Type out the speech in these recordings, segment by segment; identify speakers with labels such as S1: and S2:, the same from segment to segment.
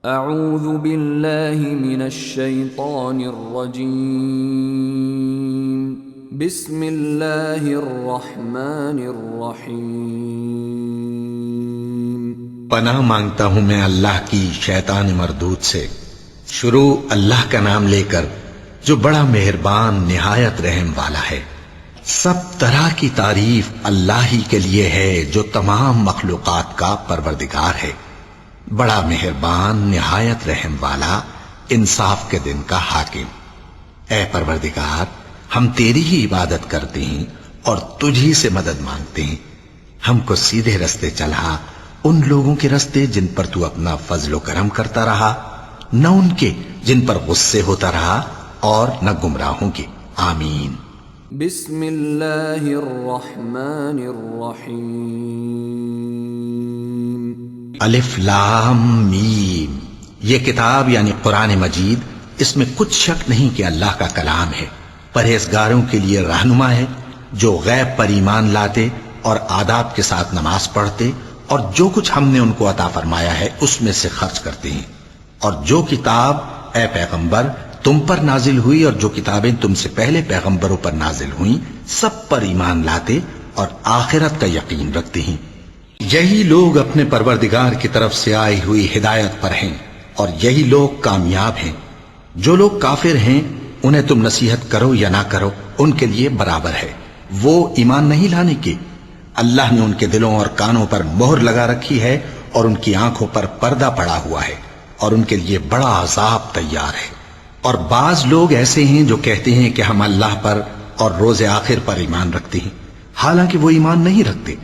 S1: اعوذ باللہ من الشیطان الرجیم بسم اللہ الرحمن الرحیم۔
S2: پناہ مانگتا ہوں میں اللہ کی شیطان مردود سے۔ شروع اللہ کا نام لے کر جو بڑا مہربان نہایت رحم والا ہے۔ سب طرح کی تعریف اللہ ہی کے لیے ہے جو تمام مخلوقات کا پروردگار ہے، بڑا مہربان نہایت رحم والا، انصاف کے دن کا حاکم۔ اے پروردگار، ہم تیری ہی عبادت کرتے ہیں اور تجھی سے مدد مانگتے ہیں۔ ہم کو سیدھے رستے چلا، ان لوگوں کے رستے جن پر تو اپنا فضل و کرم کرتا رہا، نہ ان کے جن پر غصے ہوتا رہا، اور نہ گمراہوں کے۔ آمین۔
S1: بسم اللہ الرحمن الرحیم۔
S2: الف لام میم۔ یہ کتاب یعنی قرآن مجید، اس میں کچھ شک نہیں کہ اللہ کا کلام ہے، پرہیزگاروں کے لیے رہنما ہے، جو غیب پر ایمان لاتے اور آداب کے ساتھ نماز پڑھتے اور جو کچھ ہم نے ان کو عطا فرمایا ہے اس میں سے خرچ کرتے ہیں، اور جو کتاب اے پیغمبر تم پر نازل ہوئی اور جو کتابیں تم سے پہلے پیغمبروں پر نازل ہوئیں سب پر ایمان لاتے اور آخرت کا یقین رکھتے ہیں۔ یہی لوگ اپنے پروردگار کی طرف سے آئی ہوئی ہدایت پر ہیں اور یہی لوگ کامیاب ہیں۔ جو لوگ کافر ہیں انہیں تم نصیحت کرو یا نہ کرو ان کے لیے برابر ہے، وہ ایمان نہیں لانے کے۔ اللہ نے ان کے دلوں اور کانوں پر مہر لگا رکھی ہے اور ان کی آنکھوں پر پردہ پڑا ہوا ہے، اور ان کے لیے بڑا عذاب تیار ہے۔ اور بعض لوگ ایسے ہیں جو کہتے ہیں کہ ہم اللہ پر اور روز آخر پر ایمان رکھتے ہیں، حالانکہ وہ ایمان نہیں رکھتے۔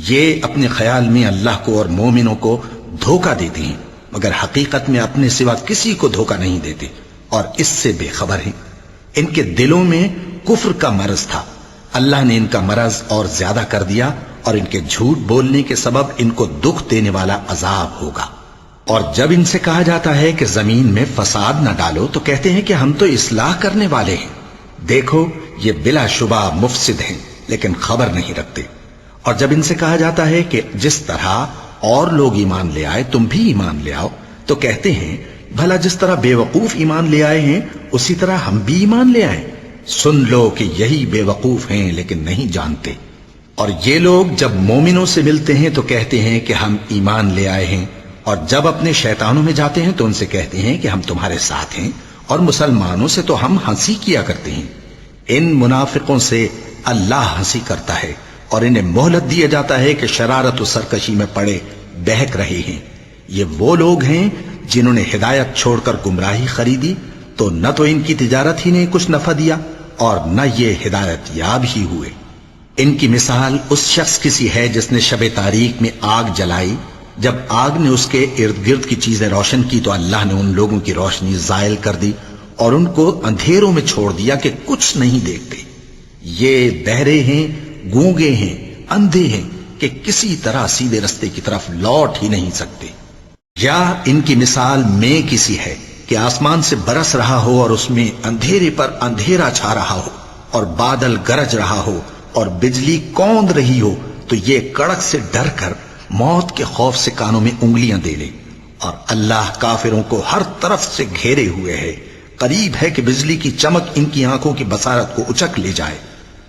S2: یہ اپنے خیال میں اللہ کو اور مومنوں کو دھوکہ دیتے ہیں، مگر حقیقت میں اپنے سوا کسی کو دھوکہ نہیں دیتے اور اس سے بے خبر ہیں۔ ان کے دلوں میں کفر کا مرض تھا، اللہ نے ان کا مرض اور زیادہ کر دیا، اور ان کے جھوٹ بولنے کے سبب ان کو دکھ دینے والا عذاب ہوگا۔ اور جب ان سے کہا جاتا ہے کہ زمین میں فساد نہ ڈالو تو کہتے ہیں کہ ہم تو اصلاح کرنے والے ہیں۔ دیکھو یہ بلا شبہ مفسد ہیں لیکن خبر نہیں رکھتے۔ اور جب ان سے کہا جاتا ہے کہ جس طرح اور لوگ ایمان لے آئے تم بھی ایمان لے آؤ تو کہتے ہیں بھلا جس طرح بے وقوف ایمان لے آئے ہیں اسی طرح ہم بھی ایمان لے آئیں۔ سن لو کہ یہی بے وقوف ہیں لیکن نہیں جانتے۔ اور یہ لوگ جب مومنوں سے ملتے ہیں تو کہتے ہیں کہ ہم ایمان لے آئے ہیں، اور جب اپنے شیطانوں میں جاتے ہیں تو ان سے کہتے ہیں کہ ہم تمہارے ساتھ ہیں، اور مسلمانوں سے تو ہم ہنسی کیا کرتے ہیں۔ ان منافقوں سے اللہ ہنسی کرتا ہے اور انہیں مہلت دیا جاتا ہے کہ شرارت و سرکشی میں پڑے بہک رہے ہیں۔ یہ وہ لوگ ہیں جنہوں نے ہدایت چھوڑ کر گمراہی خریدی، تو نہ تو ان کی تجارت ہی نے کچھ نفع دیا اور نہ یہ ہدایت یاب ہی ہوئے۔ ان کی مثال اس شخص کی سی ہے جس نے شب تاریک میں آگ جلائی، جب آگ نے اس کے ارد گرد کی چیزیں روشن کی تو اللہ نے ان لوگوں کی روشنی زائل کر دی اور ان کو اندھیروں میں چھوڑ دیا کہ کچھ نہیں دیکھتے۔ یہ بہرے ہیں، گونگے ہیں، اندھے ہیں کہ کسی طرح سیدھے رستے کی طرف لوٹ ہی نہیں سکتے۔ یا ان کی مثال میں کسی ہے کہ آسمان سے برس رہا ہو اور اس میں اندھیرے پر اندھیرا چھا رہا ہو اور بادل گرج رہا ہو اور بجلی کوند رہی ہو، تو یہ کڑک سے ڈر کر موت کے خوف سے کانوں میں انگلیاں دے لے۔ اور اللہ کافروں کو ہر طرف سے گھیرے ہوئے ہے، قریب ہے کہ بجلی کی چمک ان کی آنکھوں کی بصارت کو اچک لے جائے۔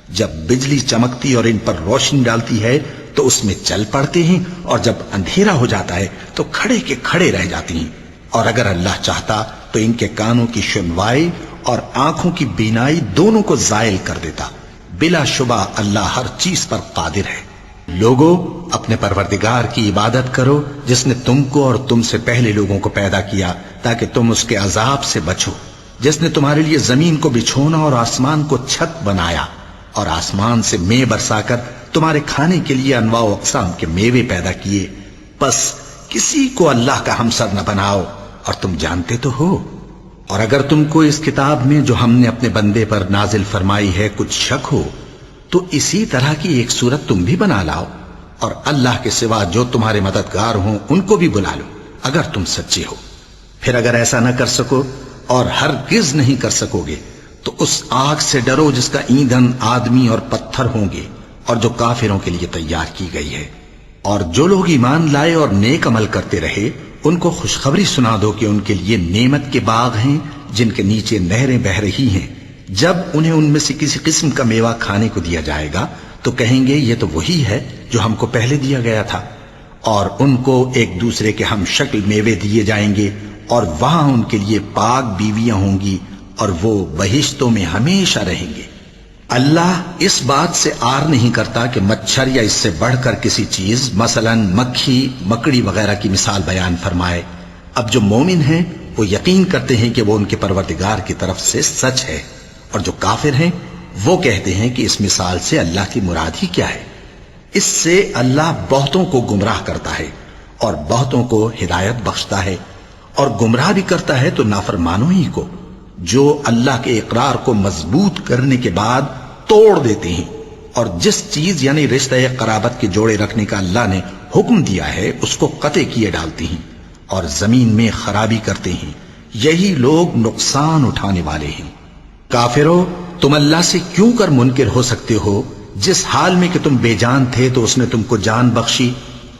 S2: جب بجلی چمکتی اور ان پر روشنی ڈالتی ہے تو اس میں چل پڑتے ہیں، اور جب اندھیرا ہو جاتا ہے تو کھڑے کے کھڑے رہ جاتے ہیں۔ اور اگر اللہ چاہتا تو ان کے کانوں کی سنوائی اور آنکھوں کی بینائی دونوں کو زائل کر دیتا۔ بلا شبہ اللہ ہر چیز پر قادر ہے۔ لوگو اپنے پروردگار کی عبادت کرو جس نے تم کو اور تم سے پہلے لوگوں کو پیدا کیا تاکہ تم اس کے عذاب سے بچو، جس نے تمہارے لیے زمین کو بچھونا اور آسمان کو چھت بنایا، اور آسمان سے مے برسا کر تمہارے کھانے کے لیے انواع و اقسام کے میوے پیدا کیے۔ پس کسی کو اللہ کا ہمسر نہ بناؤ، اور تم جانتے تو ہو۔ اور اگر تم کو اس کتاب میں جو ہم نے اپنے بندے پر نازل فرمائی ہے کچھ شک ہو تو اسی طرح کی ایک صورت تم بھی بنا لاؤ، اور اللہ کے سوا جو تمہارے مددگار ہوں ان کو بھی بلا لو اگر تم سچے ہو۔ پھر اگر ایسا نہ کر سکو اور ہرگز نہیں کر سکو گے تو اس آگ سے ڈرو جس کا ایندھن آدمی اور پتھر ہوں گے اور جو کافروں کے لیے تیار کی گئی ہے۔ اور جو لوگ ایمان لائے اور نیک عمل کرتے رہے ان کو خوشخبری سنا دو کہ ان کے لیے نعمت کے باغ ہیں جن کے نیچے نہریں بہہ رہی ہیں. جب انہیں ان میں سے کسی قسم کا میوہ کھانے کو دیا جائے گا تو کہیں گے یہ تو وہی ہے جو ہم کو پہلے دیا گیا تھا. اور ان کو ایک دوسرے کے ہم شکل میوے دیے جائیں گے اور وہاں ان کے لیے پاک بیویاں ہوں گی اور وہ بہشتوں میں ہمیشہ رہیں گے. اللہ اس بات سے آر نہیں کرتا کہ مچھر یا اس سے بڑھ کر کسی چیز مثلا مکھی مکڑی وغیرہ کی مثال بیان فرمائے. اب جو مومن ہیں وہ یقین کرتے ہیں کہ وہ ان کے پروردگار کی طرف سے سچ ہے، اور جو کافر ہیں وہ کہتے ہیں کہ اس مثال سے اللہ کی مراد ہی کیا ہے. اس سے اللہ بہتوں کو گمراہ کرتا ہے اور بہتوں کو ہدایت بخشتا ہے، اور گمراہ بھی کرتا ہے تو نافرمانوں ہی کو، جو اللہ کے اقرار کو مضبوط کرنے کے بعد توڑ دیتے ہیں اور جس چیز یعنی رشتہ قرابت کے جوڑے رکھنے کا اللہ نے حکم دیا ہے اس کو قطع کیے ڈالتے ہیں اور زمین میں خرابی کرتے ہیں. یہی لوگ نقصان اٹھانے والے ہیں. کافرو، تم اللہ سے کیوں کر منکر ہو سکتے ہو؟ جس حال میں کہ تم بے جان تھے تو اس نے تم کو جان بخشی،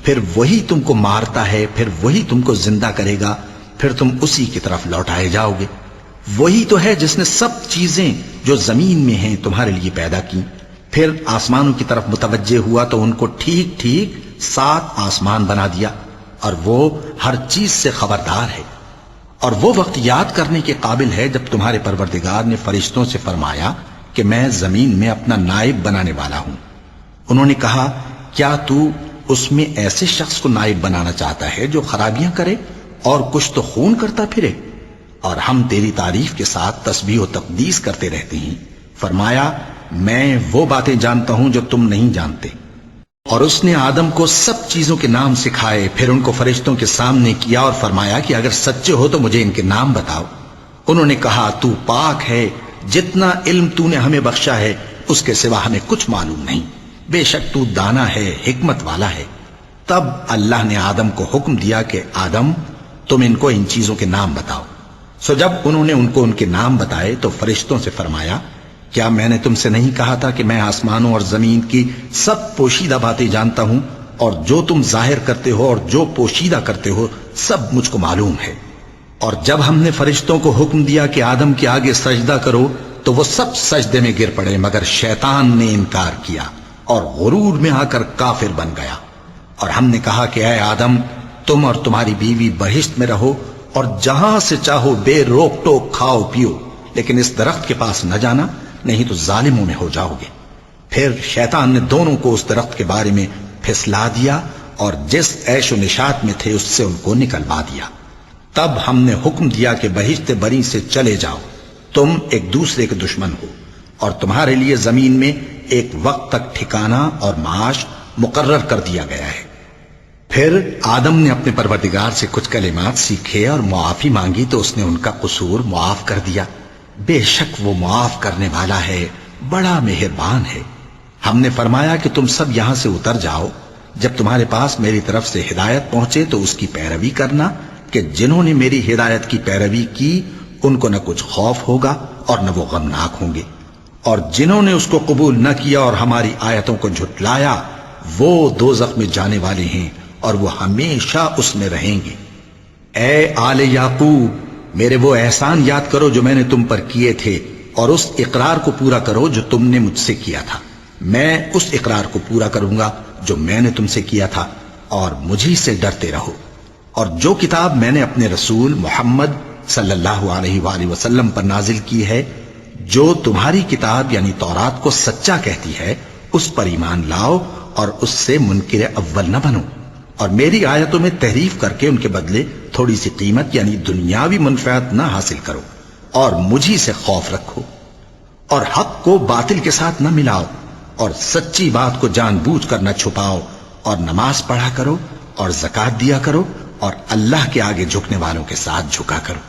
S2: پھر وہی تم کو مارتا ہے، پھر وہی تم کو زندہ کرے گا، پھر تم اسی کی طرف لوٹائے جاؤ گے. وہی تو ہے جس نے سب چیزیں جو زمین میں ہیں تمہارے لیے پیدا کی، پھر آسمانوں کی طرف متوجہ ہوا تو ان کو ٹھیک ٹھیک 7 آسمان بنا دیا، اور وہ ہر چیز سے خبردار ہے. اور وہ وقت یاد کرنے کے قابل ہے جب تمہارے پروردگار نے فرشتوں سے فرمایا کہ میں زمین میں اپنا نائب بنانے والا ہوں. انہوں نے کہا کیا تو اس میں ایسے شخص کو نائب بنانا چاہتا ہے جو خرابیاں کرے اور کچھ تو خون کرتا پھرے؟ اور ہم تیری تعریف کے ساتھ تسبیح و تقدیس کرتے رہتے ہیں. فرمایا میں وہ باتیں جانتا ہوں جو تم نہیں جانتے. اور اس نے آدم کو سب چیزوں کے نام سکھائے، پھر ان کو فرشتوں کے سامنے کیا اور فرمایا کہ اگر سچے ہو تو مجھے ان کے نام بتاؤ. انہوں نے کہا تو پاک ہے، جتنا علم تو نے ہمیں بخشا ہے اس کے سوا ہمیں کچھ معلوم نہیں، بے شک تو دانا ہے، حکمت والا ہے. تب اللہ نے آدم کو حکم دیا کہ آدم تم ان کو ان چیزوں کے نام بتاؤ. سو جب انہوں نے ان کو ان کے نام بتائے تو فرشتوں سے فرمایا کیا میں نے تم سے نہیں کہا تھا کہ میں آسمانوں اور زمین کی سب پوشیدہ باتیں جانتا ہوں، اور جو تم ظاہر کرتے ہو اور جو پوشیدہ کرتے ہو سب مجھ کو معلوم ہے. اور جب ہم نے فرشتوں کو حکم دیا کہ آدم کے آگے سجدہ کرو تو وہ سب سجدے میں گر پڑے مگر شیطان نے انکار کیا اور غرور میں آ کر کافر بن گیا. اور ہم نے کہا کہ اے آدم تم اور تمہاری بیوی بہشت میں رہو اور جہاں سے چاہو بے روک ٹوک کھاؤ پیو، لیکن اس درخت کے پاس نہ جانا نہیں تو ظالموں میں ہو جاؤ گے. پھر شیطان نے دونوں کو اس درخت کے بارے میں پھسلا دیا اور جس عیش و نشاط میں تھے اس سے ان کو نکلوا دیا. تب ہم نے حکم دیا کہ بہشت بری سے چلے جاؤ، تم ایک دوسرے کے دشمن ہو، اور تمہارے لیے زمین میں ایک وقت تک ٹھکانہ اور معاش مقرر کر دیا گیا ہے. پھر آدم نے اپنے پروردگار سے کچھ کلمات سیکھے اور معافی مانگی تو اس نے ان کا قصور معاف کر دیا. بے شک وہ معاف کرنے والا ہے، بڑا مہربان ہے. ہم نے فرمایا کہ تم سب یہاں سے اتر جاؤ، جب تمہارے پاس میری طرف سے ہدایت پہنچے تو اس کی پیروی کرنا کہ جنہوں نے میری ہدایت کی پیروی کی ان کو نہ کچھ خوف ہوگا اور نہ وہ غمناک ہوں گے، اور جنہوں نے اس کو قبول نہ کیا اور ہماری آیتوں کو جھٹلایا وہ دوزخ میں جانے والے ہیں اور وہ ہمیشہ اس میں رہیں گے. اے آل یعقوب، میرے وہ احسان یاد کرو جو میں نے تم پر کیے تھے اور اس اقرار کو پورا کرو جو تم نے مجھ سے کیا تھا. میں اس اقرار کو پورا کروں گا جو میں نے تم سے کیا تھا، اور مجھی سے ڈرتے رہو. اور جو کتاب میں نے اپنے رسول محمد صلی اللہ علیہ وآلہ وسلم پر نازل کی ہے، جو تمہاری کتاب یعنی تورات کو سچا کہتی ہے، اس پر ایمان لاؤ اور اس سے منکر اول نہ بنو، اور میری آیتوں میں تحریف کر کے ان کے بدلے تھوڑی سی قیمت یعنی دنیاوی منفعت نہ حاصل کرو، اور مجھی سے خوف رکھو. اور حق کو باطل کے ساتھ نہ ملاؤ، اور سچی بات کو جان بوجھ کر نہ چھپاؤ، اور نماز پڑھا کرو اور زکوٰۃ دیا کرو، اور اللہ کے آگے جھکنے والوں کے ساتھ جھکا کرو.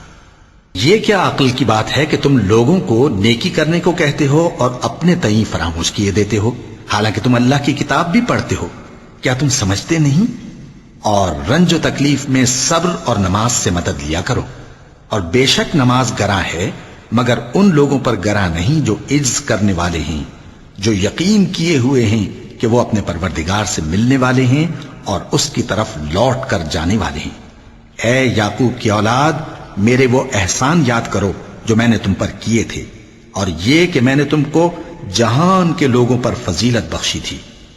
S2: یہ کیا عقل کی بات ہے کہ تم لوگوں کو نیکی کرنے کو کہتے ہو اور اپنے تئیں فراموش کیے دیتے ہو، حالانکہ تم اللہ کی کتاب بھی پڑھتے ہو. کیا تم سمجھتے نہیں؟ اور رنج و تکلیف میں صبر اور نماز سے مدد لیا کرو. اور بے شک نماز گراں ہے، مگر ان لوگوں پر گراں نہیں جو عجز کرنے والے ہیں، جو یقین کیے ہوئے ہیں کہ وہ اپنے پروردگار سے ملنے والے ہیں اور اس کی طرف لوٹ کر جانے والے ہیں. اے یعقوب کی اولاد، میرے وہ احسان یاد کرو جو میں نے تم پر کیے تھے، اور یہ کہ میں نے تم کو جہان کے لوگوں پر فضیلت بخشی تھی۔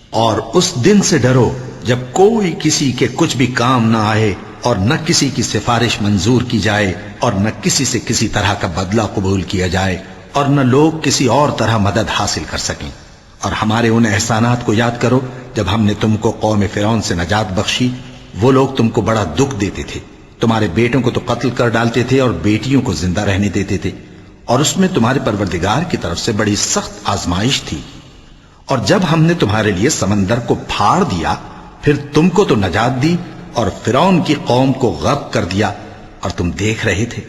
S2: اور اس دن سے ڈرو جب کوئی کسی کے کچھ بھی کام نہ آئے، اور نہ کسی کی سفارش منظور کی جائے، اور نہ کسی سے کسی طرح کا بدلہ قبول کیا جائے، اور نہ لوگ کسی اور طرح مدد حاصل کر سکیں۔ اور ہمارے ان احسانات کو یاد کرو جب ہم نے تم کو قوم فرعون سے نجات بخشی۔ وہ لوگ تم کو بڑا دکھ دیتے تھے، تمہارے بیٹوں کو تو قتل کر ڈالتے تھے اور بیٹیوں کو زندہ رہنے دیتے تھے، اور اس میں تمہارے پروردگار کی طرف سے بڑی سخت آزمائش تھی۔ اور جب ہم نے تمہارے لیے سمندر کو پھاڑ دیا، پھر تم کو تو نجات دی، اور فرعون کی قوم کو غرق کر دیا، اور تم دیکھ رہے تھے۔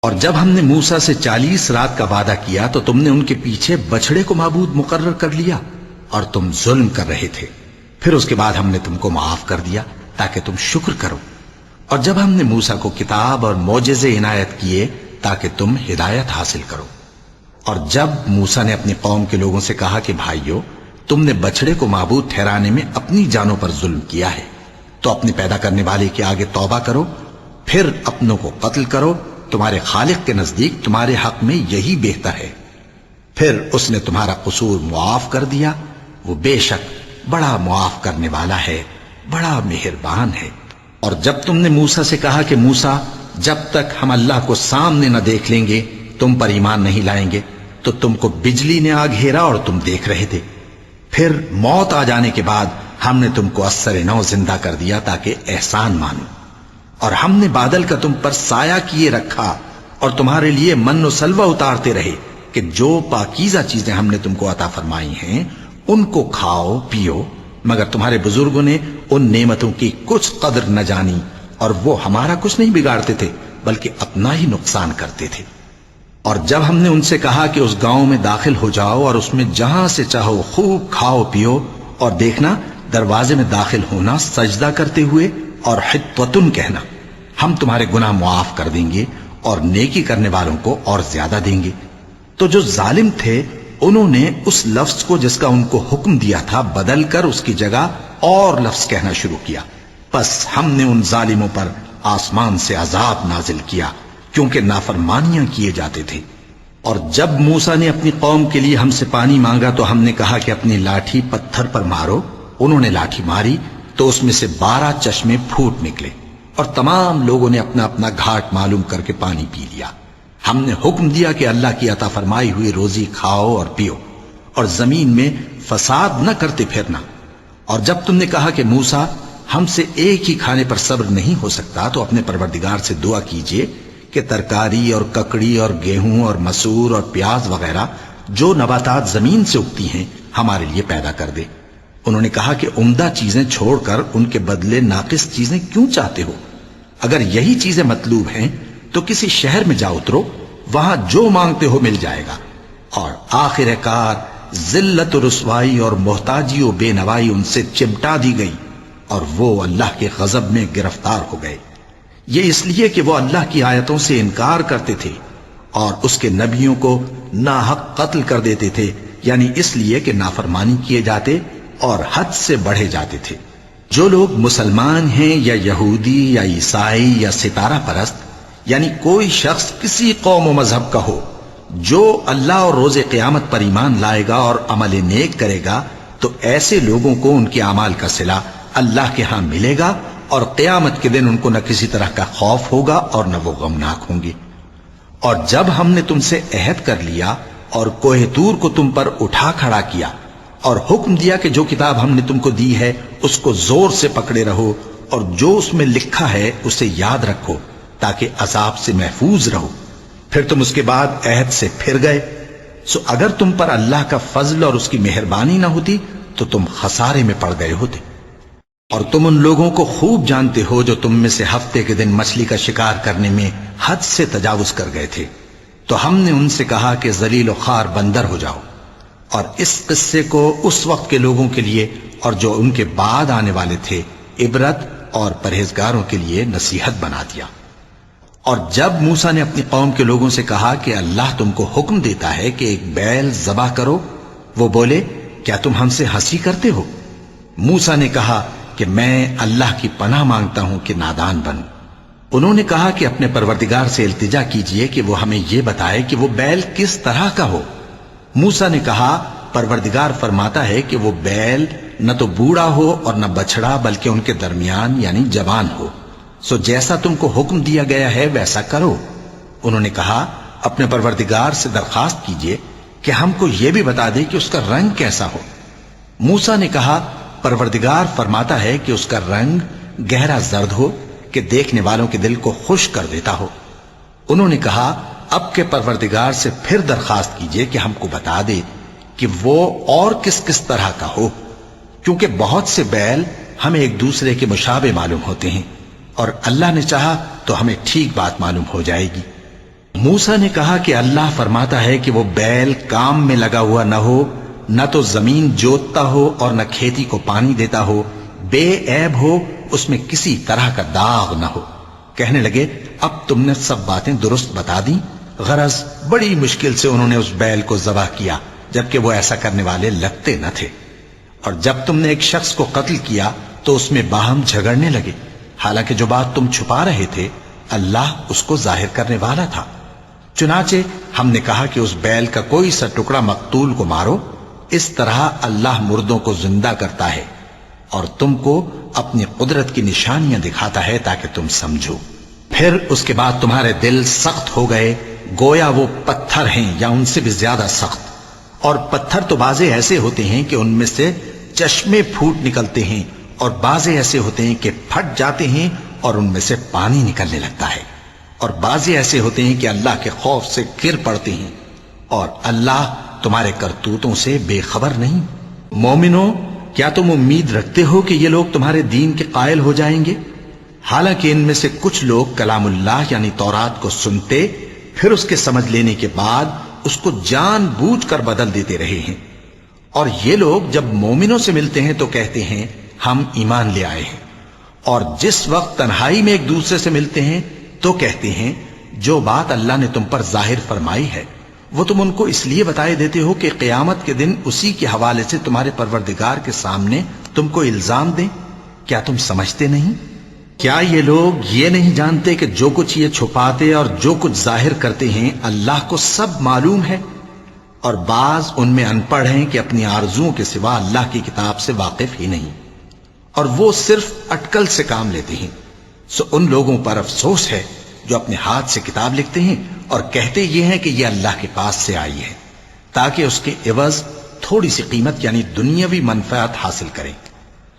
S2: اور جب ہم نے موسیٰ سے 40 رات کا وعدہ کیا تو تم نے ان کے پیچھے بچڑے کو معبود مقرر کر لیا، اور تم ظلم کر رہے تھے۔ پھر اس کے بعد ہم نے تم کو معاف کر دیا تاکہ تم شکر کرو۔ اور جب ہم نے موسیٰ کو کتاب اور معجزے عنایت کیے تاکہ تم ہدایت حاصل کرو۔ اور جب موسیٰ نے اپنی قوم کے لوگوں سے کہا کہ بھائیو، تم نے بچڑے کو معبود ٹھہرانے میں اپنی جانوں پر ظلم کیا ہے، تو اپنے پیدا کرنے والے کے آگے توبہ کرو، پھر اپنوں کو قتل کرو، تمہارے خالق کے نزدیک تمہارے حق میں یہی بہتر ہے۔ پھر اس نے تمہارا قصور معاف کر دیا، وہ بے شک بڑا معاف کرنے والا ہے، بڑا مہربان ہے۔ اور جب تم نے موسیٰ سے کہا کہ موسیٰ، جب تک ہم اللہ کو سامنے نہ دیکھ لیں گے تم پر ایمان نہیں لائیں گے، تو تم کو بجلی نے آ گھیرا اور تم دیکھ رہے تھے۔ پھر موت آ جانے کے بعد ہم نے تم کو اثر نو زندہ کر دیا تاکہ احسان مانو۔ اور ہم نے بادل کا تم پر سایہ کیے رکھا، اور تمہارے لیے من و سلوہ اتارتے رہے کہ جو پاکیزہ چیزیں ہم نے تم کو عطا فرمائی ہیں ان کو کھاؤ پیو، مگر تمہارے بزرگوں نے ان نعمتوں کی کچھ قدر نہ جانی، اور وہ ہمارا کچھ نہیں بگاڑتے تھے بلکہ اپنا ہی نقصان کرتے تھے۔ اور جب ہم نے ان سے کہا کہ اس گاؤں میں داخل ہو جاؤ اور اس میں جہاں سے چاہو خوب کھاؤ پیو، اور دیکھنا دروازے میں داخل ہونا سجدہ کرتے ہوئے اور حطوتن کہنا، ہم تمہارے گناہ معاف کر دیں گے اور نیکی کرنے والوں کو اور زیادہ دیں گے۔ تو جو ظالم تھے انہوں نے اس لفظ کو جس کا ان کو حکم دیا تھا بدل کر اس کی جگہ اور لفظ کہنا شروع کیا، پس ہم نے ان ظالموں پر آسمان سے عذاب نازل کیا کیونکہ نافرمانیاں کیے جاتے تھے۔ اور جب موسیٰ نے اپنی قوم کے لیے ہم سے پانی مانگا تو ہم نے کہا کہ اپنی لاٹھی پتھر پر مارو۔ انہوں نے لاٹھی ماری تو اس میں سے 12 چشمے پھوٹ نکلے، اور تمام لوگوں نے اپنا اپنا گھاٹ معلوم کر کے پانی پی لیا۔ ہم نے حکم دیا کہ اللہ کی عطا فرمائی ہوئی روزی کھاؤ اور پیو، اور زمین میں فساد نہ کرتے پھرنا۔ اور جب تم نے کہا کہ موسیٰ، ہم سے ایک ہی کھانے پر صبر نہیں ہو سکتا، تو اپنے پروردگار سے دعا کیجئے کہ ترکاری اور ککڑی اور گیہوں اور مسور اور پیاز وغیرہ جو نباتات زمین سے اگتی ہیں ہمارے لیے پیدا کر دے۔ انہوں نے کہا کہ عمدہ چیزیں چھوڑ کر ان کے بدلے ناقص چیزیں کیوں چاہتے ہو؟ اگر یہی چیزیں مطلوب ہیں تو کسی شہر میں جا اترو، وہاں جو مانگتے ہو مل جائے گا۔ اور آخر کار ذلت و رسوائی اور محتاجی و بے نوائی ان سے چمٹا دی گئی، اور وہ اللہ کے غضب میں گرفتار ہو گئے۔ یہ اس لیے کہ وہ اللہ کی آیتوں سے انکار کرتے تھے اور اس کے نبیوں کو ناحق قتل کر دیتے تھے، یعنی اس لیے کہ نافرمانی کیے جاتے اور حد سے بڑھے جاتے تھے۔ جو لوگ مسلمان ہیں یا یہودی یا عیسائی یا ستارہ پرست، یعنی کوئی شخص کسی قوم و مذہب کا ہو، جو اللہ اور روز قیامت پر ایمان لائے گا اور عمل نیک کرے گا، تو ایسے لوگوں کو ان کے اعمال کا صلہ اللہ کے ہاں ملے گا، اور قیامت کے دن ان کو نہ کسی طرح کا خوف ہوگا اور نہ وہ غمناک ہوں گے۔ اور جب ہم نے تم سے عہد کر لیا اور کوہ طور کو تم پر اٹھا کھڑا کیا اور حکم دیا کہ جو کتاب ہم نے تم کو دی ہے اس کو زور سے پکڑے رہو، اور جو اس میں لکھا ہے اسے یاد رکھو تاکہ عذاب سے محفوظ رہو، پھر تم اس کے بعد عہد سے پھر گئے، سو اگر تم پر اللہ کا فضل اور اس کی مہربانی نہ ہوتی تو تم خسارے میں پڑ گئے ہوتے۔ اور تم ان لوگوں کو خوب جانتے ہو جو تم میں سے ہفتے کے دن مچھلی کا شکار کرنے میں حد سے تجاوز کر گئے تھے، تو ہم نے ان سے کہا کہ ذلیل و خوار بندر ہو جاؤ، اور اس قصے کو اس وقت کے لوگوں کے لیے اور جو ان کے بعد آنے والے تھے عبرت اور پرہیزگاروں کے لیے نصیحت بنا دیا۔ اور جب موسیٰ نے اپنی قوم کے لوگوں سے کہا کہ اللہ تم کو حکم دیتا ہے کہ ایک بیل ذبح کرو، وہ بولے کیا تم ہم سے ہنسی کرتے ہو؟ موسیٰ نے کہا کہ میں اللہ کی پناہ مانگتا ہوں کہ نادان بنوں۔ انہوں نے کہا کہ اپنے پروردگار سے التجا کیجئے کہ وہ ہمیں یہ بتائے کہ وہ بیل کس طرح کا ہو۔ موسیٰ نے کہا پروردگار فرماتا ہے کہ وہ بیل نہ تو بوڑھا ہو اور نہ بچڑا بلکہ ان کے درمیان یعنی جوان ہو، سو جیسا تم کو حکم دیا گیا ہے ویسا کرو۔ انہوں نے کہا اپنے پروردگار سے درخواست کیجئے کہ ہم کو یہ بھی بتا دے کہ اس کا رنگ کیسا ہو۔ موسیٰ نے کہا پروردگار فرماتا ہے کہ اس کا رنگ گہرا زرد ہو کہ دیکھنے والوں کے دل کو خوش کر دیتا ہو۔ انہوں نے کہا اب کے پروردگار سے پھر درخواست کیجئے کہ ہم کو بتا دے کہ وہ اور کس کس طرح کا ہو، کیونکہ بہت سے بیل ہمیں ایک دوسرے کے مشابہ معلوم ہوتے ہیں، اور اللہ نے چاہا تو ہمیں ٹھیک بات معلوم ہو جائے گی۔ موسیٰ نے کہا کہ اللہ فرماتا ہے کہ وہ بیل کام میں لگا ہوا نہ ہو، نہ تو زمین جوتتا ہو اور نہ کھیتی کو پانی دیتا ہو، بے عیب ہو، اس میں کسی طرح کا داغ نہ ہو۔ کہنے لگے اب تم نے سب باتیں درست بتا دیں۔ غرض بڑی مشکل سے انہوں نے اس بیل کو ذبح کیا، جبکہ وہ ایسا کرنے والے لگتے نہ تھے۔ اور جب تم نے ایک شخص کو قتل کیا تو اس میں باہم جھگڑنے لگے، حالانکہ جو بات تم چھپا رہے تھے اللہ اس کو ظاہر کرنے والا تھا۔ چنانچہ ہم نے کہا کہ اس بیل کا کوئی سا ٹکڑا مقتول کو مارو، اس طرح اللہ مردوں کو زندہ کرتا ہے اور تم کو اپنی قدرت کی نشانیاں دکھاتا ہے تاکہ تم سمجھو۔ پھر اس کے بعد تمہارے دل سخت ہو گئے گویا وہ پتھر ہیں یا ان سے بھی زیادہ سخت، اور پتھر تو بعضے ایسے ہوتے ہیں کہ ان میں سے چشمے پھوٹ نکلتے ہیں، اور بعضے ایسے ہوتے ہیں کہ پھٹ جاتے ہیں اور ان میں سے پانی نکلنے لگتا ہے، اور بعضے ایسے ہوتے ہیں کہ اللہ کے خوف سے گر پڑتے ہیں، اور اللہ تمہارے کرتوتوں سے بے خبر نہیں۔ مومنو، کیا تم امید رکھتے ہو کہ یہ لوگ تمہارے دین کے قائل ہو جائیں گے؟ حالانکہ ان میں سے کچھ لوگ کلام اللہ یعنی تورات کو سنتے پھر اس کے سمجھ لینے کے بعد اس کو جان بوجھ کر بدل دیتے رہے ہیں، اور یہ لوگ جب مومنوں سے ملتے ہیں تو کہتے ہیں ہم ایمان لے آئے ہیں، اور جس وقت تنہائی میں ایک دوسرے سے ملتے ہیں تو کہتے ہیں جو بات اللہ نے تم پر ظاہر فرمائی ہے وہ تم ان کو اس لیے بتائے دیتے ہو کہ قیامت کے دن اسی کے حوالے سے تمہارے پروردگار کے سامنے تم کو الزام دیں۔ کیا تم سمجھتے نہیں؟ کیا یہ لوگ یہ نہیں جانتے کہ جو کچھ یہ چھپاتے اور جو کچھ ظاہر کرتے ہیں اللہ کو سب معلوم ہے؟ اور بعض ان میں ان پڑھ ہیں کہ اپنی آرزوؤں کے سوا اللہ کی کتاب سے واقف ہی نہیں، اور وہ صرف اٹکل سے کام لیتے ہیں۔ سو ان لوگوں پر افسوس ہے جو اپنے ہاتھ سے کتاب لکھتے ہیں اور کہتے یہ ہیں کہ یہ اللہ کے پاس سے آئی ہے تاکہ اس کے عوض تھوڑی سی قیمت یعنی دنیاوی منفعت حاصل کریں۔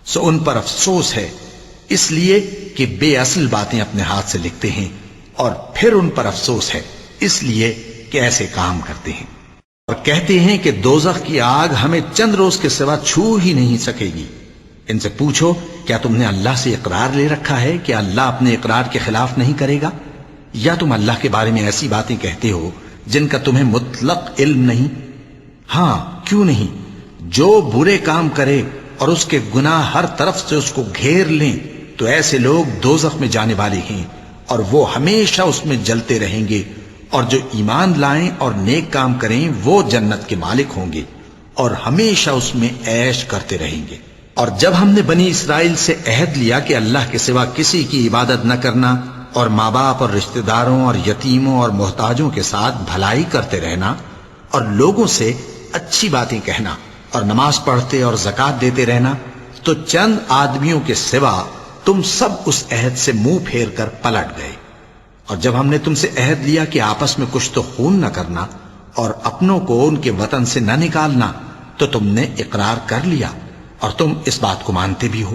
S2: سو ان پر افسوس ہے اس لیے کہ بے اصل باتیں اپنے ہاتھ سے لکھتے ہیں، اور پھر ان پر افسوس ہے اس لیے کہ ایسے کام کرتے ہیں، اور کہتے ہیں کہ دوزخ کی آگ ہمیں چند روز کے سوا چھو ہی نہیں سکے گی۔ ان سے پوچھو کیا تم نے اللہ سے اقرار لے رکھا ہے کہ اللہ اپنے اقرار کے خلاف نہیں کرے گا؟ یا تم اللہ کے بارے میں ایسی باتیں کہتے ہو جن کا تمہیں مطلق علم نہیں؟ ہاں کیوں نہیں، جو برے کام کرے اور اس کے گناہ ہر طرف سے اس کو گھیر لیں تو ایسے لوگ دوزخ میں جانے والے ہیں، اور وہ ہمیشہ اس میں جلتے رہیں گے، اور جو ایمان لائیں اور نیک کام کریں وہ جنت کے مالک ہوں گے اور ہمیشہ اس میں عیش کرتے رہیں گے۔ اور جب ہم نے بنی اسرائیل سے عہد لیا کہ اللہ کے سوا کسی کی عبادت نہ کرنا، اور ماں باپ اور رشتہ داروں اور یتیموں اور محتاجوں کے ساتھ بھلائی کرتے رہنا، اور لوگوں سے اچھی باتیں کہنا، اور نماز پڑھتے اور زکوٰۃ دیتے رہنا، تو چند آدمیوں کے سوا تم سب اس عہد سے منہ پھیر کر پلٹ گئے۔ اور جب ہم نے تم سے عہد لیا کہ آپس میں کچھ تو خون نہ کرنا اور اپنوں کو ان کے وطن سے نہ نکالنا، تو تم نے اقرار کر لیا اور تم اس بات کو مانتے بھی ہو۔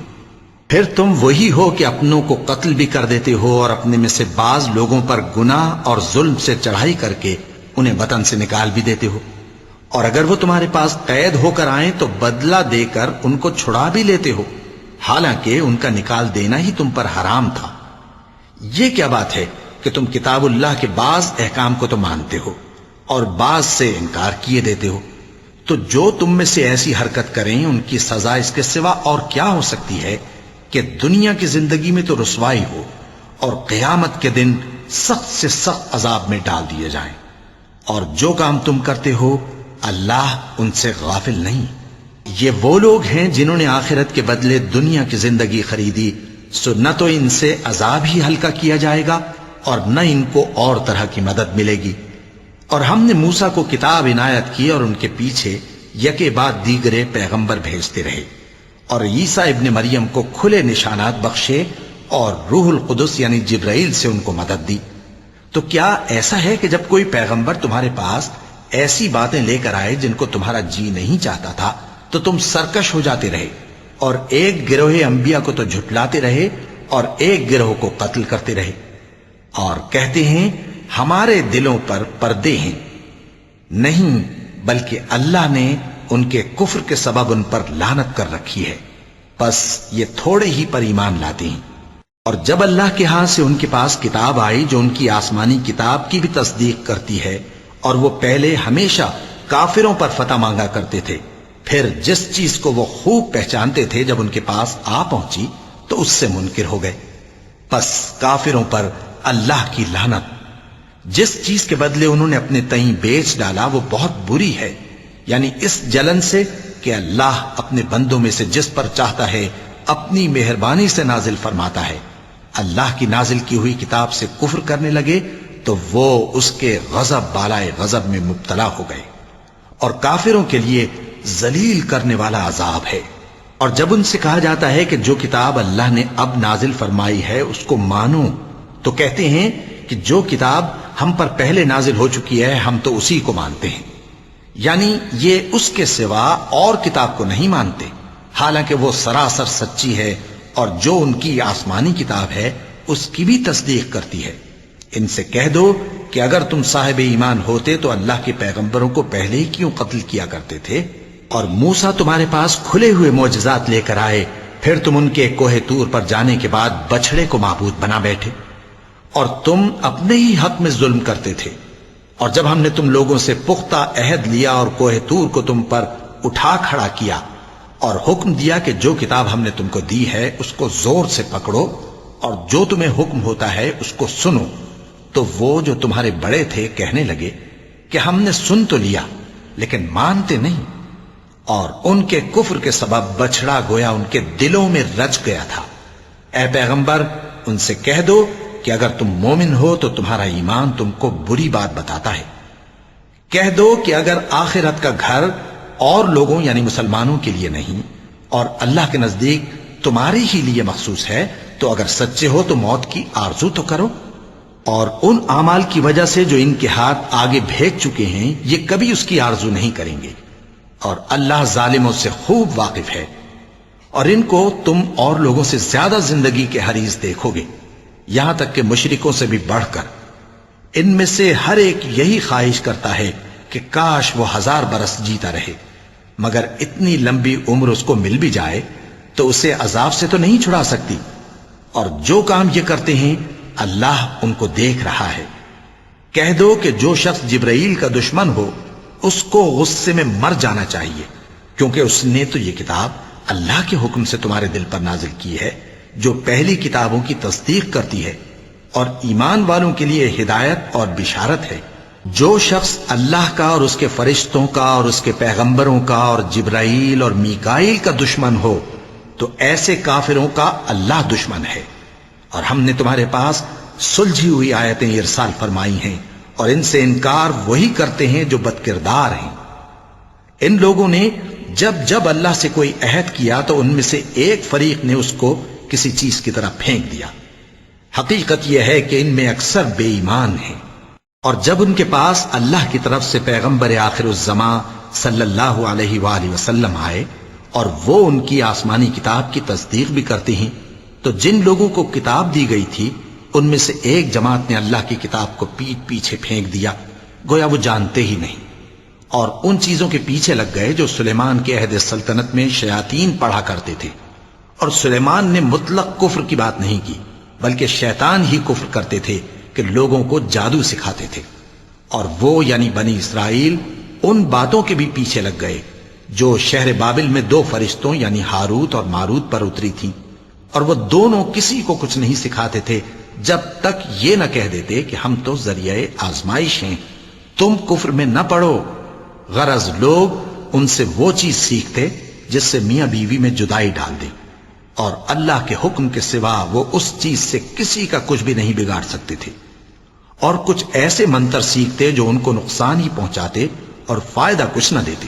S2: پھر تم وہی ہو کہ اپنوں کو قتل بھی کر دیتے ہو اور اپنے میں سے بعض لوگوں پر گناہ اور ظلم سے چڑھائی کر کے انہیں وطن سے نکال بھی دیتے ہو، اور اگر وہ تمہارے پاس قید ہو کر آئیں تو بدلہ دے کر ان کو چھڑا بھی لیتے ہو، حالانکہ ان کا نکال دینا ہی تم پر حرام تھا۔ یہ کیا بات ہے کہ تم کتاب اللہ کے بعض احکام کو تو مانتے ہو اور بعض سے انکار کیے دیتے ہو؟ تو جو تم میں سے ایسی حرکت کریں ان کی سزا اس کے سوا اور کیا ہو سکتی ہے کہ دنیا کی زندگی میں تو رسوائی ہو اور قیامت کے دن سخت سے سخت عذاب میں ڈال دیے جائیں۔ اور جو کام تم کرتے ہو اللہ ان سے غافل نہیں۔ یہ وہ لوگ ہیں جنہوں نے آخرت کے بدلے دنیا کی زندگی خریدی سو نہ تو ان سے عذاب ہی ہلکا کیا جائے گا اور نہ ان کو اور طرح کی مدد ملے گی۔ اور ہم نے موسیٰ کو کتاب عنایت کی اور ان کے پیچھے یکے بعد دیگرے پیغمبر بھیجتے رہے، اور عیسیٰ ابن مریم کو کھلے نشانات بخشے اور روح القدس یعنی جبرائیل سے ان کو مدد دی۔ تو کیا ایسا ہے کہ جب کوئی پیغمبر تمہارے پاس ایسی باتیں لے کر آئے جن کو تمہارا جی نہیں چاہتا تھا تو تم سرکش ہو جاتے رہے، اور ایک گروہ انبیاء کو تو جھٹلاتے رہے اور ایک گروہ کو قتل کرتے رہے، اور کہتے ہیں ہمارے دلوں پر پردے ہیں؟ نہیں، بلکہ اللہ نے ان کے کفر کے سبب ان پر لعنت کر رکھی ہے، بس یہ تھوڑے ہی پر ایمان لاتے ہیں۔ اور جب اللہ کے ہاں سے ان کے پاس کتاب آئی جو ان کی آسمانی کتاب کی بھی تصدیق کرتی ہے، اور وہ پہلے ہمیشہ کافروں پر فتح مانگا کرتے تھے، پھر جس چیز کو وہ خوب پہچانتے تھے جب ان کے پاس آ پہنچی تو اس سے منکر ہو گئے، بس کافروں پر اللہ کی لعنت۔ جس چیز کے بدلے انہوں نے اپنے تئیں بیچ ڈالا وہ بہت بری ہے، یعنی اس جلن سے کہ اللہ اپنے بندوں میں سے جس پر چاہتا ہے اپنی مہربانی سے نازل فرماتا ہے۔ اللہ کی نازل کی ہوئی کتاب سے کفر کرنے لگے تو وہ اس کے غضب بالائے غضب میں مبتلا ہو گئے، اور کافروں کے لیے ذلیل کرنے والا عذاب ہے۔ اور جب ان سے کہا جاتا ہے کہ جو کتاب اللہ نے اب نازل فرمائی ہے اس کو مانو، تو کہتے ہیں کہ جو کتاب ہم پر پہلے نازل ہو چکی ہے ہم تو اسی کو مانتے ہیں، یعنی یہ اس کے سوا اور کتاب کو نہیں مانتے، حالانکہ وہ سراسر سچی ہے، اور جو ان کی آسمانی کتاب ہے اس کی بھی تصدیق کرتی ہے۔ ان سے کہہ دو کہ اگر تم صاحب ایمان ہوتے تو اللہ کے پیغمبروں کو پہلے ہی کیوں قتل کیا کرتے تھے؟ اور موسیٰ تمہارے پاس کھلے ہوئے معجزات لے کر آئے، پھر تم ان کے کوہ طور پر جانے کے بعد بچڑے کو معبود بنا بیٹھے، اور تم اپنے ہی حق میں ظلم کرتے تھے۔ اور جب ہم نے تم لوگوں سے پختہ عہد لیا اور کوہ طور کو تم پر اٹھا کھڑا کیا اور حکم دیا کہ جو کتاب ہم نے تم کو دی ہے اس کو زور سے پکڑو اور جو تمہیں حکم ہوتا ہے اس کو سنو، تو وہ جو تمہارے بڑے تھے کہنے لگے کہ ہم نے سن تو لیا لیکن مانتے نہیں، اور ان کے کفر کے سبب بچڑا گویا ان کے دلوں میں رچ گیا تھا۔ اے پیغمبر ان سے کہہ دو کہ اگر تم مومن ہو تو تمہارا ایمان تم کو بری بات بتاتا ہے۔ کہہ دو کہ اگر آخرت کا گھر اور لوگوں یعنی مسلمانوں کے لیے نہیں اور اللہ کے نزدیک تمہارے ہی لیے مخصوص ہے تو اگر سچے ہو تو موت کی آرزو تو کرو، اور ان اعمال کی وجہ سے جو ان کے ہاتھ آگے بھیج چکے ہیں یہ کبھی اس کی آرزو نہیں کریں گے، اور اللہ ظالموں سے خوب واقف ہے۔ اور ان کو تم اور لوگوں سے زیادہ زندگی کے حریص دیکھو گے، یہاں تک کہ مشرکوں سے بھی بڑھ کر۔ ان میں سے ہر ایک یہی خواہش کرتا ہے کہ کاش وہ 1000 برس جیتا رہے، مگر اتنی لمبی عمر اس کو مل بھی جائے تو اسے عذاب سے تو نہیں چھڑا سکتی، اور جو کام یہ کرتے ہیں اللہ ان کو دیکھ رہا ہے۔ کہہ دو کہ جو شخص جبرائیل کا دشمن ہو اس کو غصے میں مر جانا چاہیے، کیونکہ اس نے تو یہ کتاب اللہ کے حکم سے تمہارے دل پر نازل کی ہے جو پہلی کتابوں کی تصدیق کرتی ہے، اور ایمان والوں کے لیے ہدایت اور بشارت ہے۔ جو شخص اللہ کا اور اس کے فرشتوں کا اور اس کے پیغمبروں کا اور جبرائیل اور میکائیل کا دشمن ہو تو ایسے کافروں کا اللہ دشمن ہے۔ اور ہم نے تمہارے پاس سلجھی ہوئی آیتیں ارسال فرمائی ہیں، اور ان سے انکار وہی کرتے ہیں جو بد کردار ہیں۔ ان لوگوں نے جب جب اللہ سے کوئی عہد کیا تو ان میں سے ایک فریق نے اس کو کسی چیز کی طرح پھینک دیا۔ حقیقت یہ ہے کہ ان میں اکثر بے ایمان ہیں۔ اور جب ان کے پاس اللہ کی طرف سے پیغمبر آخر الزمان صلی اللہ علیہ وآلہ وسلم آئے اور وہ ان کی آسمانی کتاب کی تصدیق بھی کرتے ہیں، تو جن لوگوں کو کتاب دی گئی تھی ان میں سے ایک جماعت نے اللہ کی کتاب کو پیٹ پیچھے پھینک دیا، گویا وہ جانتے ہی نہیں، اور ان چیزوں کے پیچھے لگ گئے جو سلیمان کے عہد سلطنت میں شیاطین پڑھا کرتے تھے۔ اور سلیمان نے مطلق کفر کی بات نہیں کی، بلکہ شیطان ہی کفر کرتے تھے کہ لوگوں کو جادو سکھاتے تھے، اور وہ یعنی بنی اسرائیل ان باتوں کے بھی پیچھے لگ گئے جو شہر بابل میں 2 فرشتوں یعنی ہاروت اور ماروت پر اتری تھی، اور وہ دونوں کسی کو کچھ نہیں سکھاتے تھے جب تک یہ نہ کہہ دیتے کہ ہم تو ذریعہ آزمائش ہیں، تم کفر میں نہ پڑو۔ غرض لوگ ان سے وہ چیز سیکھتے جس سے میاں بیوی میں جدائی ڈال دیں، اور اللہ کے حکم کے سوا وہ اس چیز سے کسی کا کچھ بھی نہیں بگاڑ سکتے تھے، اور کچھ ایسے منتر سیکھتے جو ان کو نقصان ہی پہنچاتے اور فائدہ کچھ نہ دیتے،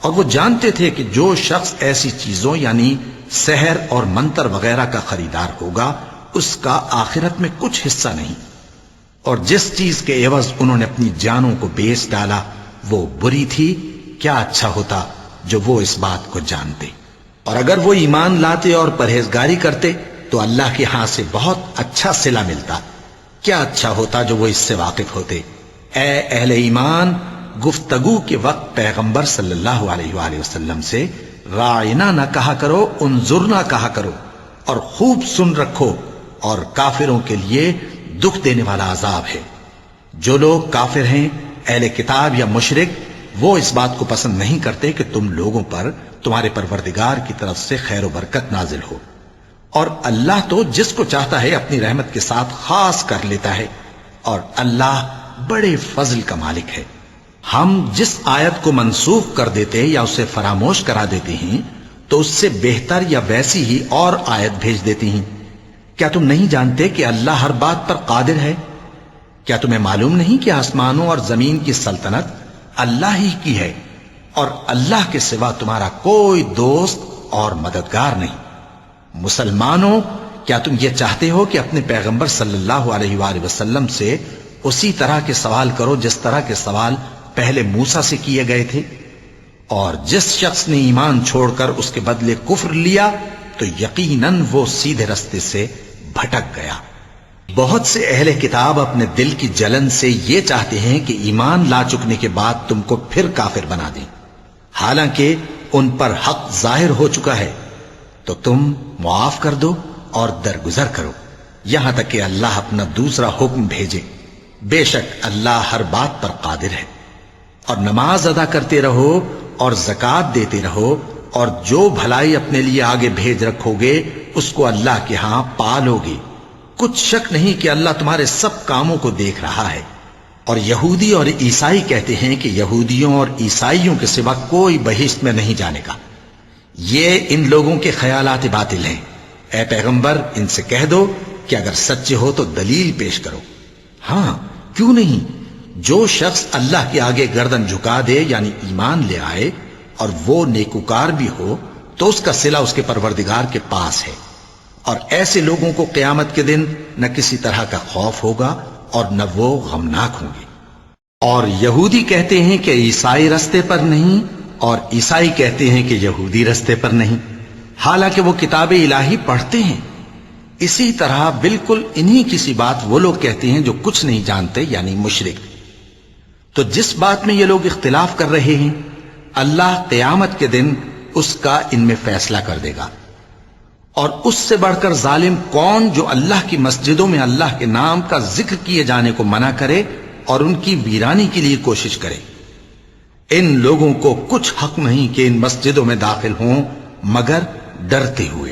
S2: اور وہ جانتے تھے کہ جو شخص ایسی چیزوں یعنی سحر اور منتر وغیرہ کا خریدار ہوگا اس کا آخرت میں کچھ حصہ نہیں، اور جس چیز کے عوض انہوں نے اپنی جانوں کو بیچ ڈالا وہ بری تھی۔ کیا اچھا ہوتا جو وہ اس بات کو جانتے، اور اگر وہ ایمان لاتے اور پرہیزگاری کرتے تو اللہ کے ہاں سے بہت اچھا صلہ ملتا۔ کیا اچھا ہوتا جو وہ اس سے واقف ہوتے۔ اے اہل ایمان، گفتگو کے وقت پیغمبر صلی اللہ علیہ وآلہ وسلم سے رائنا نہ کہا کرو، انظرنا کہا کرو، اور خوب سن رکھو، اور کافروں کے لیے دکھ دینے والا عذاب ہے۔ جو لوگ کافر ہیں، اہل کتاب یا مشرک، وہ اس بات کو پسند نہیں کرتے کہ تم لوگوں پر تمہارے پروردگار کی طرف سے خیر و برکت نازل ہو، اور اللہ تو جس کو چاہتا ہے اپنی رحمت کے ساتھ خاص کر لیتا ہے، اور اللہ بڑے فضل کا مالک ہے۔ ہم جس آیت کو منسوخ کر دیتے یا اسے فراموش کرا دیتے ہیں تو اس سے بہتر یا ویسی ہی اور آیت بھیج دیتی ہیں۔ کیا تم نہیں جانتے کہ اللہ ہر بات پر قادر ہے؟ کیا تمہیں معلوم نہیں کہ آسمانوں اور زمین کی سلطنت اللہ ہی کی ہے، اور اللہ کے سوا تمہارا کوئی دوست اور مددگار نہیں؟ مسلمانوں، کیا تم یہ چاہتے ہو کہ اپنے پیغمبر صلی اللہ علیہ وآلہ وسلم سے اسی طرح کے سوال کرو جس طرح کے سوال پہلے موسیٰ سے کیے گئے تھے؟ اور جس شخص نے ایمان چھوڑ کر اس کے بدلے کفر لیا تو یقیناً وہ سیدھے رستے سے بھٹک گیا۔ بہت سے اہل کتاب اپنے دل کی جلن سے یہ چاہتے ہیں کہ ایمان لا چکنے کے بعد تم کو پھر کافر بنا دیں، حالانکہ ان پر حق ظاہر ہو چکا ہے۔ تو تم معاف کر دو اور درگزر کرو یہاں تک کہ اللہ اپنا دوسرا حکم بھیجے۔ بے شک اللہ ہر بات پر قادر ہے۔ اور نماز ادا کرتے رہو اور زکوٰۃ دیتے رہو، اور جو بھلائی اپنے لیے آگے بھیج رکھو گے اس کو اللہ کے ہاں پالو گے۔ کچھ شک نہیں کہ اللہ تمہارے سب کاموں کو دیکھ رہا ہے۔ اور یہودی اور عیسائی کہتے ہیں کہ یہودیوں اور عیسائیوں کے سوا کوئی بہشت میں نہیں جانے گا۔ یہ ان لوگوں کے خیالات باطل ہیں۔ اے پیغمبر، ان سے کہہ دو کہ اگر سچے ہو تو دلیل پیش کرو۔ ہاں، کیوں نہیں؟ جو شخص اللہ کے آگے گردن جھکا دے یعنی ایمان لے آئے اور وہ نیکوکار بھی ہو تو اس کا صلہ اس کے پروردگار کے پاس ہے، اور ایسے لوگوں کو قیامت کے دن نہ کسی طرح کا خوف ہوگا اور نہ وہ غمناک ہوں گے۔ اور یہودی کہتے ہیں کہ عیسائی رستے پر نہیں، اور عیسائی کہتے ہیں کہ یہودی رستے پر نہیں، حالانکہ وہ کتاب الہی پڑھتے ہیں۔ اسی طرح بالکل انہی کسی بات وہ لوگ کہتے ہیں جو کچھ نہیں جانتے یعنی مشرک۔ تو جس بات میں یہ لوگ اختلاف کر رہے ہیں اللہ قیامت کے دن اس کا ان میں فیصلہ کر دے گا۔ اور اس سے بڑھ کر ظالم کون جو اللہ کی مسجدوں میں اللہ کے نام کا ذکر کیے جانے کو منع کرے اور ان کی ویرانی کے لیے کوشش کرے۔ ان لوگوں کو کچھ حق نہیں کہ ان مسجدوں میں داخل ہوں مگر ڈرتے ہوئے۔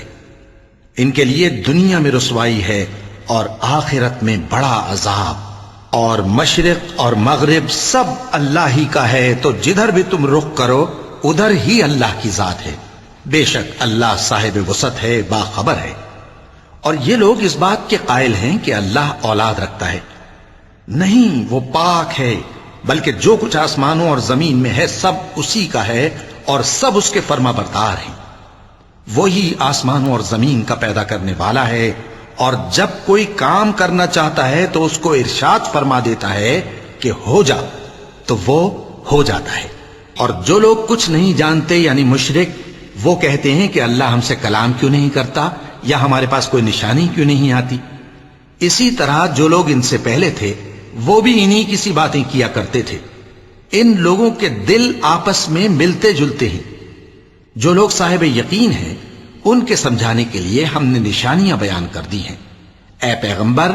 S2: ان کے لیے دنیا میں رسوائی ہے اور آخرت میں بڑا عذاب۔ اور مشرق اور مغرب سب اللہ ہی کا ہے، تو جدھر بھی تم رخ کرو ادھر ہی اللہ کی ذات ہے۔ بے شک اللہ صاحب وسعت ہے، باخبر ہے۔ اور یہ لوگ اس بات کے قائل ہیں کہ اللہ اولاد رکھتا ہے۔ نہیں، وہ پاک ہے، بلکہ جو کچھ آسمانوں اور زمین میں ہے سب اسی کا ہے، اور سب اس کے فرما بردار ہیں۔ وہی آسمانوں اور زمین کا پیدا کرنے والا ہے، اور جب کوئی کام کرنا چاہتا ہے تو اس کو ارشاد فرما دیتا ہے کہ ہو جا، تو وہ ہو جاتا ہے۔ اور جو لوگ کچھ نہیں جانتے یعنی مشرک، وہ کہتے ہیں کہ اللہ ہم سے کلام کیوں نہیں کرتا، یا ہمارے پاس کوئی نشانی کیوں نہیں آتی۔ اسی طرح جو لوگ ان سے پہلے تھے وہ بھی انہی کسی باتیں کیا کرتے تھے۔ ان لوگوں کے دل آپس میں ملتے جلتے ہیں۔ جو لوگ صاحب یقین ہیں ان کے سمجھانے کے لیے ہم نے نشانیاں بیان کر دی ہیں۔ اے پیغمبر،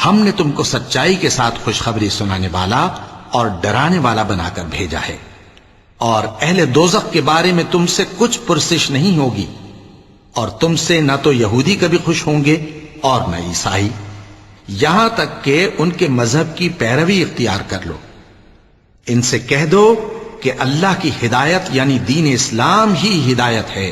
S2: ہم نے تم کو سچائی کے ساتھ خوشخبری سنانے والا اور ڈرانے والا بنا کر بھیجا ہے، اور اہل دوزخ کے بارے میں تم سے کچھ پرسش نہیں ہوگی، اور تم سے نہ تو یہودی کبھی خوش ہوں گے اور نہ عیسائی، یہاں تک کہ ان کے مذہب کی پیروی اختیار کر لو۔ ان سے کہہ دو کہ اللہ کی ہدایت یعنی دین اسلام ہی ہدایت ہے،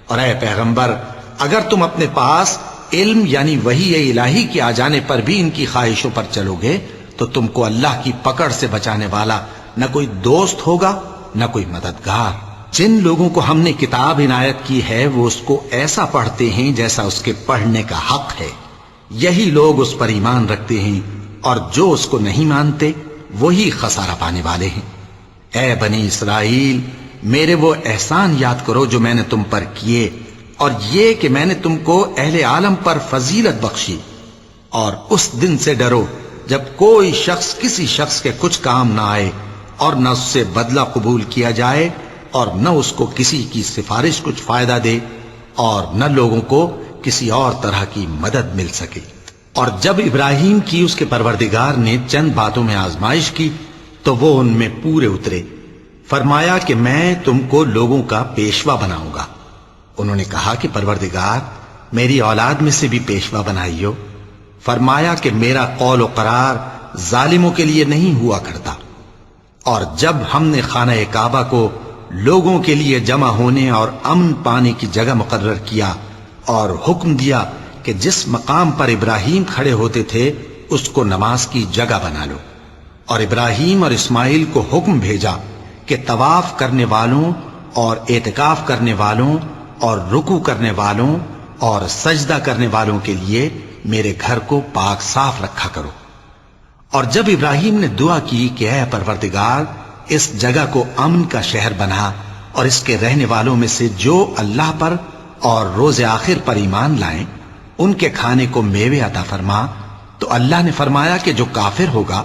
S2: اور اے پیغمبر اگر تم اپنے پاس علم یعنی وحی الہی کے آ جانے پر بھی ان کی خواہشوں پر چلو گے تو تم کو اللہ کی پکڑ سے بچانے والا نہ کوئی دوست ہوگا نہ کوئی مددگار۔ جن لوگوں کو ہم نے کتاب عنایت کی ہے وہ اس کو ایسا پڑھتے ہیں جیسا اس کے پڑھنے کا حق ہے، یہی لوگ اس پر ایمان رکھتے ہیں، اور جو اس کو نہیں مانتے وہی خسارہ پانے والے ہیں۔ اے بنی اسرائیل، میرے وہ احسان یاد کرو جو میں نے تم پر کیے، اور یہ کہ میں نے تم کو اہل عالم پر فضیلت بخشی، اور اس دن سے ڈرو جب کوئی شخص کسی شخص کے کچھ کام نہ آئے اور نہ اس سے بدلہ قبول کیا جائے اور نہ اس کو کسی کی سفارش کچھ فائدہ دے اور نہ لوگوں کو کسی اور طرح کی مدد مل سکے۔ اور جب ابراہیم کی اس کے پروردگار نے چند باتوں میں آزمائش کی تو وہ ان میں پورے اترے۔ فرمایا کہ میں تم کو لوگوں کا پیشوا بناؤں گا۔ انہوں نے کہا کہ پروردگار میری اولاد میں سے بھی پیشوا بنائیو۔ فرمایا کہ میرا قول و قرار ظالموں کے لیے نہیں ہوا کرتا۔ اور جب ہم نے خانہ کعبہ کو لوگوں کے لیے جمع ہونے اور امن پانے کی جگہ مقرر کیا اور حکم دیا کہ جس مقام پر ابراہیم کھڑے ہوتے تھے اس کو نماز کی جگہ بنا لو، اور ابراہیم اور اسماعیل کو حکم بھیجا کہ طواف کرنے والوں اور اعتکاف کرنے والوں اور رکوع کرنے والوں اور سجدہ کرنے والوں کے لیے میرے گھر کو پاک صاف رکھا کرو۔ اور جب ابراہیم نے دعا کی کہ اے پروردگار اس جگہ کو امن کا شہر بنا اور اس کے رہنے والوں میں سے جو اللہ پر اور روز آخر پر ایمان لائیں ان کے کھانے کو میوے عطا فرما، تو اللہ نے فرمایا کہ جو کافر ہوگا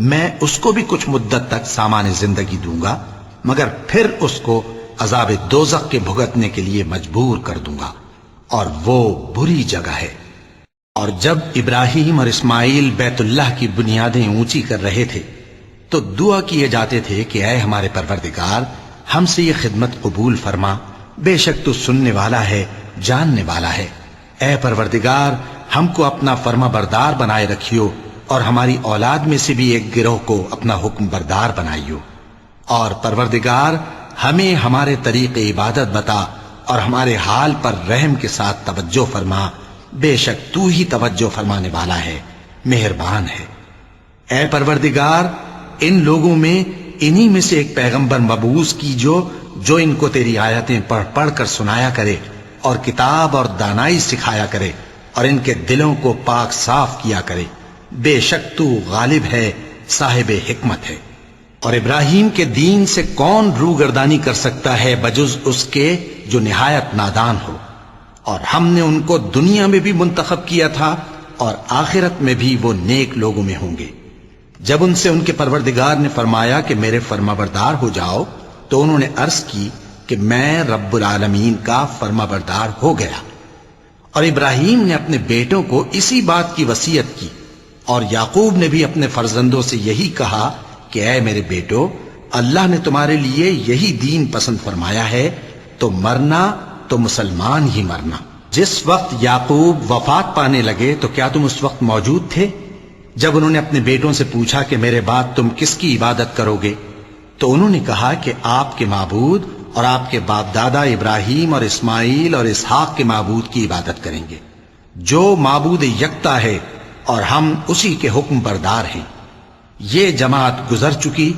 S2: میں اس کو بھی کچھ مدت تک سامان زندگی دوں گا، مگر پھر اس کو عذاب دوزخ کے بھگتنے کے لیے مجبور کر دوں گا، اور وہ بری جگہ ہے۔ اور جب ابراہیم اور اسماعیل بیت اللہ کی بنیادیں اونچی کر رہے تھے تو دعا کیے جاتے تھے کہ اے ہمارے پروردگار ہم سے یہ خدمت قبول فرما، بے شک تو سننے والا ہے جاننے والا ہے۔ اے پروردگار ہم کو اپنا فرما بردار بنائے رکھیو، اور ہماری اولاد میں سے بھی ایک گروہ کو اپنا حکم بردار بنائیو، اور پروردگار ہمیں ہمارے طریق عبادت بتا اور ہمارے حال پر رحم کے ساتھ توجہ فرما، بے شک تو ہی توجہ فرمانے والا ہے، مہربان ہے۔ اے پروردگار ان لوگوں میں انہی میں سے ایک پیغمبر مبعوث کی جو ان کو تیری آیتیں پڑھ پڑھ کر سنایا کرے اور کتاب اور دانائی سکھایا کرے اور ان کے دلوں کو پاک صاف کیا کرے، بے شک تو غالب ہے صاحب حکمت ہے۔ اور ابراہیم کے دین سے کون روگردانی کر سکتا ہے بجز اس کے جو نہایت نادان ہو، اور ہم نے ان کو دنیا میں بھی منتخب کیا تھا اور آخرت میں بھی وہ نیک لوگوں میں ہوں گے۔ جب ان سے ان کے پروردگار نے فرمایا کہ میرے فرما بردار ہو جاؤ تو انہوں نے عرض کی کہ میں رب العالمین کا فرما بردار ہو گیا۔ اور ابراہیم نے اپنے بیٹوں کو اسی بات کی وصیت کی، اور یعقوب نے بھی اپنے فرزندوں سے یہی کہا کہ اے میرے بیٹو، اللہ نے تمہارے لیے یہی دین پسند فرمایا ہے، تو مرنا تو مسلمان ہی مرنا۔ جس وقت یعقوب وفات پانے لگے تو کیا تم اس وقت موجود تھے؟ جب انہوں نے اپنے بیٹوں سے پوچھا کہ میرے بعد تم کس کی عبادت کرو گے تو انہوں نے کہا کہ آپ کے معبود اور آپ کے باپ دادا ابراہیم اور اسماعیل اور اسحاق کے معبود کی عبادت کریں گے، جو معبود یکتا ہے اور ہم اسی کے حکم بردار ہیں۔ یہ جماعت گزر چکی،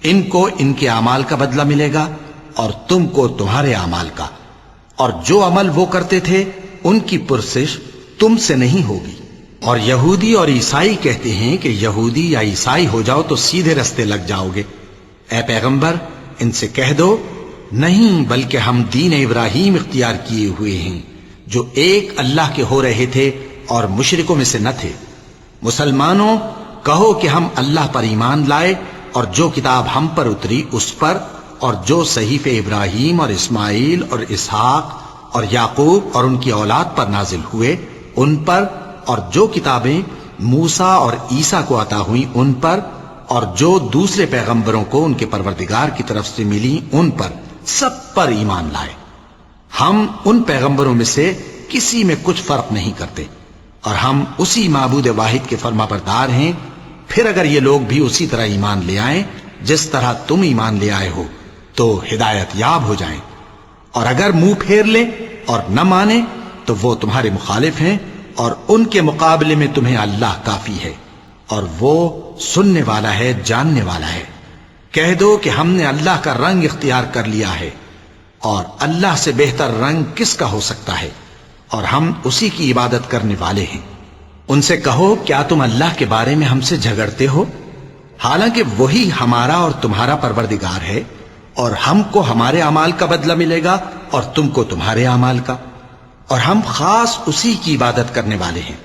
S2: ان کو ان کے اعمال کا بدلہ ملے گا اور تم کو تمہارے اعمال کا، اور جو عمل وہ کرتے تھے ان کی پرسش تم سے نہیں ہوگی۔ اور یہودی اور عیسائی کہتے ہیں کہ یہودی یا عیسائی ہو جاؤ تو سیدھے رستے لگ جاؤ گے۔ اے پیغمبر ان سے کہہ دو نہیں، بلکہ ہم دین ابراہیم اختیار کیے ہوئے ہیں جو ایک اللہ کے ہو رہے تھے اور مشرکوں میں سے نہ تھے۔ مسلمانوں کہو کہ ہم اللہ پر ایمان لائے اور جو کتاب ہم پر اتری اس پر، اور جو صحیفے ابراہیم اور اسماعیل اور اسحاق اور یعقوب اور ان کی اولاد پر نازل ہوئے ان پر، اور جو کتابیں موسیٰ اور عیسیٰ کو عطا ہوئیں ان پر، اور جو دوسرے پیغمبروں کو ان کے پروردگار کی طرف سے ملی ان پر، سب پر ایمان لائے۔ ہم ان پیغمبروں میں سے کسی میں کچھ فرق نہیں کرتے، اور ہم اسی معبود واحد کے فرما بردار ہیں۔ پھر اگر یہ لوگ بھی اسی طرح ایمان لے آئیں جس طرح تم ایمان لے آئے ہو تو ہدایت یاب ہو جائیں، اور اگر منہ پھیر لیں اور نہ مانے تو وہ تمہارے مخالف ہیں، اور ان کے مقابلے میں تمہیں اللہ کافی ہے، اور وہ سننے والا ہے، جاننے والا ہے۔ کہہ دو کہ ہم نے اللہ کا رنگ اختیار کر لیا ہے، اور اللہ سے بہتر رنگ کس کا ہو سکتا ہے، اور ہم اسی کی عبادت کرنے والے ہیں۔ ان سے کہو کیا تم اللہ کے بارے میں ہم سے جھگڑتے ہو، حالانکہ وہی ہمارا اور تمہارا پروردگار ہے، اور ہم کو ہمارے اعمال کا بدلہ ملے گا اور تم کو تمہارے اعمال کا، اور ہم خاص اسی کی عبادت کرنے والے ہیں۔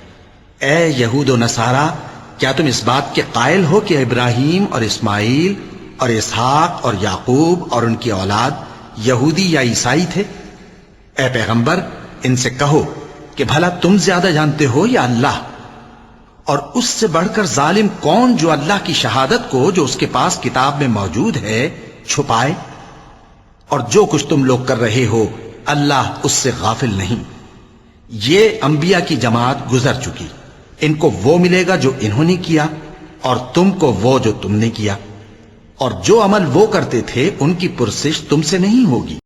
S2: اے یہود و نصارا، کیا تم اس بات کے قائل ہو کہ ابراہیم اور اسماعیل اور اسحاق اور یعقوب اور ان کی اولاد یہودی یا عیسائی تھے؟ اے پیغمبر، ان سے کہو کہ بھلا تم زیادہ جانتے ہو یا اللہ؟ اور اس سے بڑھ کر ظالم کون جو اللہ کی شہادت کو جو اس کے پاس کتاب میں موجود ہے چھپائے؟ اور جو کچھ تم لوگ کر رہے ہو اللہ اس سے غافل نہیں۔ یہ انبیاء کی جماعت گزر چکی، ان کو وہ ملے گا جو انہوں نے کیا، اور تم کو وہ جو تم نے کیا، اور جو عمل وہ کرتے تھے ان کی پرسش تم سے نہیں ہوگی۔